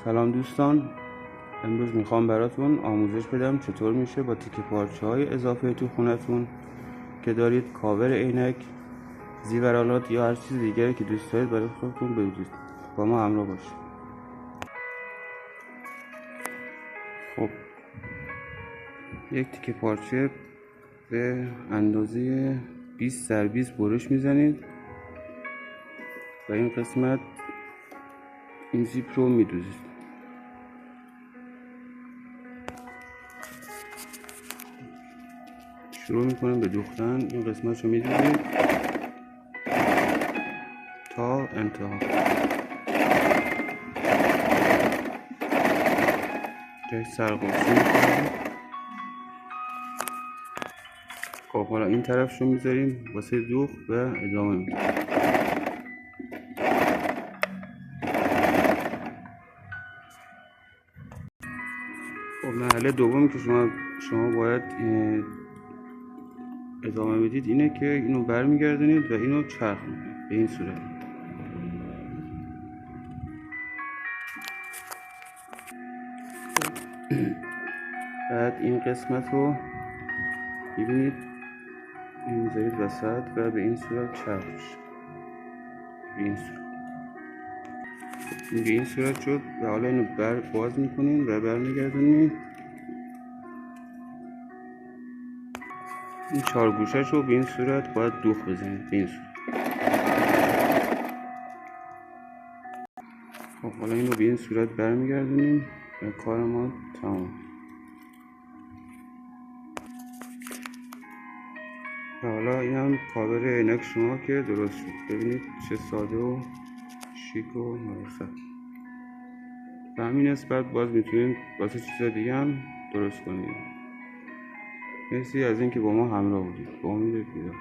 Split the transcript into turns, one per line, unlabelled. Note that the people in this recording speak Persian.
سلام دوستان، امروز میخوام براتون آموزش بدم چطور میشه با تیکه پارچه های اضافه تو خونتون که دارید کاور عینک، زیورالات یا هر چیز دیگری که دوست دارید برای خودتون بدوزید. با ما همراه باشید. خب، یک تیکه پارچه به اندازه 20 در 20 برش میزنید و این قسمت این زیپ رو میدوزید. شروع میکنیم به دوختن. این قسمت رو میدوزید تا انتها. جای سرقوسی میکنیم. خب حالا این طرف رو میذاریم واسه دوخت و ادامه میدیم. خب مرحله دومی که شما باید ادامه بدید اینه که اینو برمیگردونید و اینو چرخ میکنید به این صورت. بعد این قسمت رو میبینید میذارید وسط و به این صورت چرخ میشه. به این صورت شد و حالا اینو باز میکنید و برمیگردونید. این 4 گوشه‌ش رو به این صورت باید دوخ بزنید به این صورت. خب حالا اینو به این صورت برمیگردونیم و کار ما تمام. و حالا این هم کاور عینک شما که درست شد. ببینید چه ساده و شیک و مرتب. به همین نسبت باز میتونید واسه چیز دیگه هم درست کنید. مرسی از اینکه با ما همراه بودید. با امید دیدار.